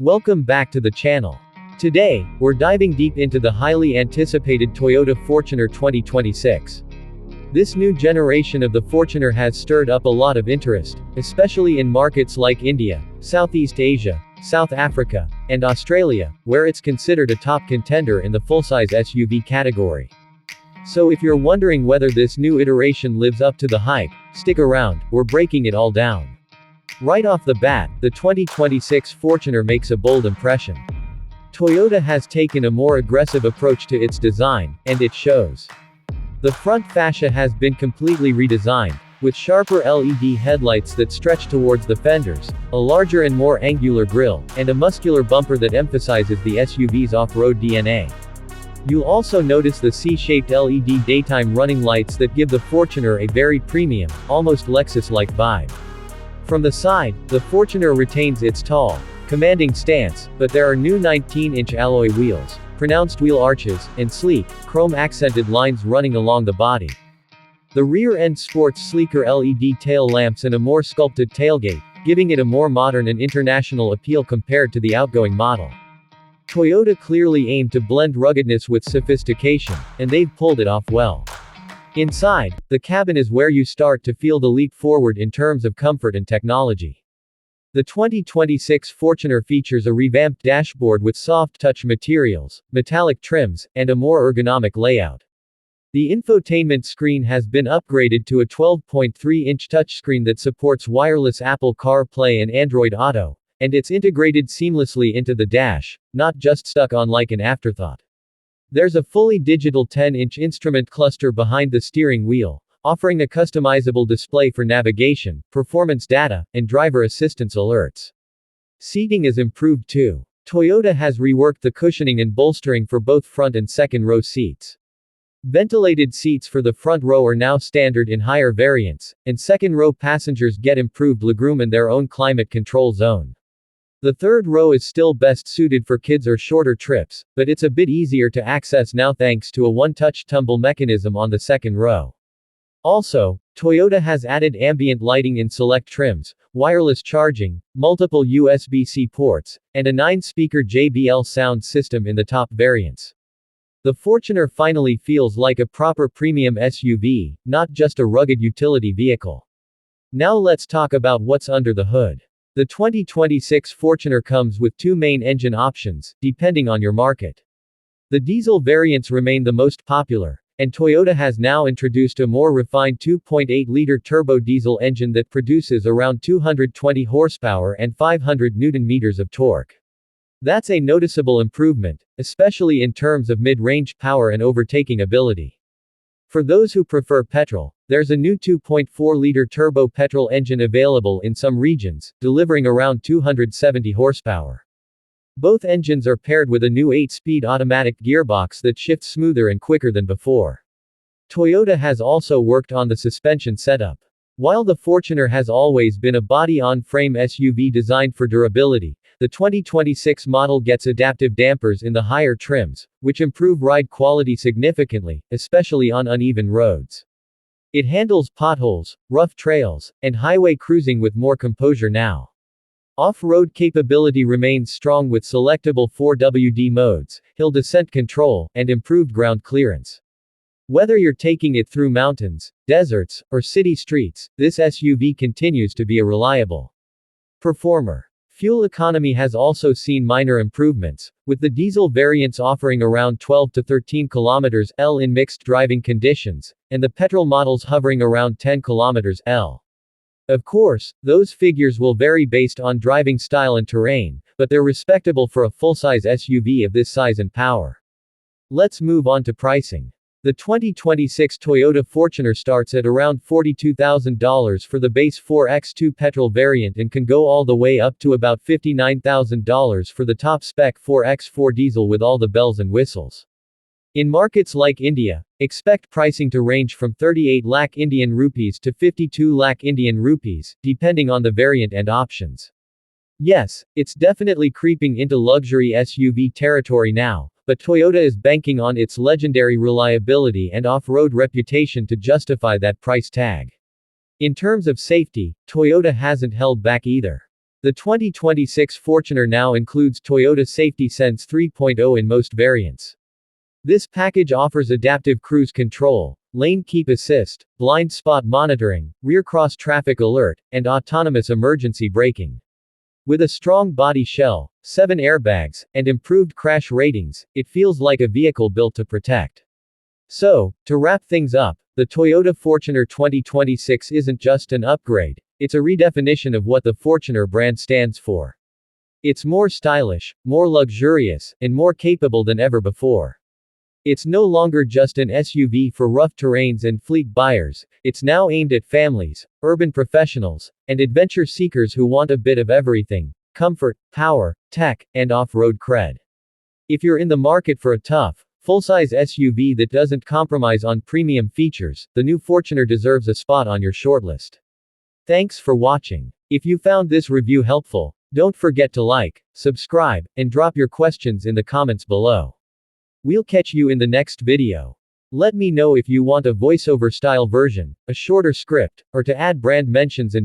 Welcome back to the channel. Today, we're diving deep into the highly anticipated Toyota Fortuner 2026. This new generation of the Fortuner has stirred up a lot of interest, especially in markets like India, Southeast Asia, South Africa, and Australia, where it's considered a top contender in the full-size SUV category. So if you're wondering whether this new iteration lives up to the hype, stick around, we're breaking it all down. Right off the bat, the 2026 Fortuner makes a bold impression. Toyota has taken a more aggressive approach to its design, and it shows. The front fascia has been completely redesigned, with sharper LED headlights that stretch towards the fenders, a larger and more angular grille, and a muscular bumper that emphasizes the SUV's off-road DNA. You'll also notice the C-shaped LED daytime running lights that give the Fortuner a very premium, almost Lexus-like vibe. From the side, the Fortuner retains its tall, commanding stance, but there are new 19-inch alloy wheels, pronounced wheel arches, and sleek, chrome-accented lines running along the body. The rear end sports sleeker LED tail lamps and a more sculpted tailgate, giving it a more modern and international appeal compared to the outgoing model. Toyota clearly aimed to blend ruggedness with sophistication, and they've pulled it off well. Inside, the cabin is where you start to feel the leap forward in terms of comfort and technology. The 2026 Fortuner features a revamped dashboard with soft touch materials, metallic trims, and a more ergonomic layout. The infotainment screen has been upgraded to a 12.3-inch touchscreen that supports wireless Apple CarPlay and Android Auto, and it's integrated seamlessly into the dash, not just stuck on like an afterthought. There's a fully digital 10-inch instrument cluster behind the steering wheel, offering a customizable display for navigation, performance data, and driver assistance alerts. Seating is improved too. Toyota has reworked the cushioning and bolstering for both front and second row seats. Ventilated seats for the front row are now standard in higher variants, and second row passengers get improved legroom and their own climate control zone. The third row is still best suited for kids or shorter trips, but it's a bit easier to access now thanks to a one-touch tumble mechanism on the second row. Also, Toyota has added ambient lighting in select trims, wireless charging, multiple USB-C ports, and a 9-speaker JBL sound system in the top variants. The Fortuner finally feels like a proper premium SUV, not just a rugged utility vehicle. Now let's talk about what's under the hood. The 2026 Fortuner comes with two main engine options, depending on your market. The diesel variants remain the most popular, and Toyota has now introduced a more refined 2.8-liter turbo diesel engine that produces around 220 horsepower and 500 Nm of torque. That's a noticeable improvement, especially in terms of mid-range power and overtaking ability. For those who prefer petrol, there's a new 2.4-liter turbo petrol engine available in some regions, delivering around 270 horsepower. Both engines are paired with a new 8-speed automatic gearbox that shifts smoother and quicker than before. Toyota has also worked on the suspension setup. While the Fortuner has always been a body-on-frame SUV designed for durability, the 2026 model gets adaptive dampers in the higher trims, which improve ride quality significantly, especially on uneven roads. It handles potholes, rough trails, and highway cruising with more composure now. Off-road capability remains strong with selectable 4WD modes, hill descent control, and improved ground clearance. Whether you're taking it through mountains, deserts, or city streets, this SUV continues to be a reliable performer. Fuel economy has also seen minor improvements, with the diesel variants offering around 12 to 13 km/h in mixed driving conditions, and the petrol models hovering around 10 km/h. Of course, those figures will vary based on driving style and terrain, but they're respectable for a full-size SUV of this size and power. Let's move on to pricing. The 2026 Toyota Fortuner starts at around $42,000 for the base 4X2 petrol variant and can go all the way up to about $59,000 for the top-spec 4X4 diesel with all the bells and whistles. In markets like India, expect pricing to range from 38 lakh Indian rupees to 52 lakh Indian rupees, depending on the variant and options. Yes, it's definitely creeping into luxury SUV territory now, but Toyota is banking on its legendary reliability and off-road reputation to justify that price tag. In terms of safety, Toyota hasn't held back either. The 2026 Fortuner now includes Toyota Safety Sense 3.0 in most variants. This package offers adaptive cruise control, lane keep assist, blind spot monitoring, rear cross traffic alert, and autonomous emergency braking. With a strong body shell, 7 airbags, and improved crash ratings, it feels like a vehicle built to protect. So, to wrap things up, the Toyota Fortuner 2026 isn't just an upgrade, it's a redefinition of what the Fortuner brand stands for. It's more stylish, more luxurious, and more capable than ever before. It's no longer just an SUV for rough terrains and fleet buyers, it's now aimed at families, urban professionals, and adventure seekers who want a bit of everything: comfort, power, tech, and off-road cred. If you're in the market for a tough, full-size SUV that doesn't compromise on premium features, the new Fortuner deserves a spot on your shortlist. Thanks for watching. If you found this review helpful, don't forget to like, subscribe, and drop your questions in the comments below. We'll catch you in the next video. Let me know if you want a voiceover style version, a shorter script, or to add brand mentions and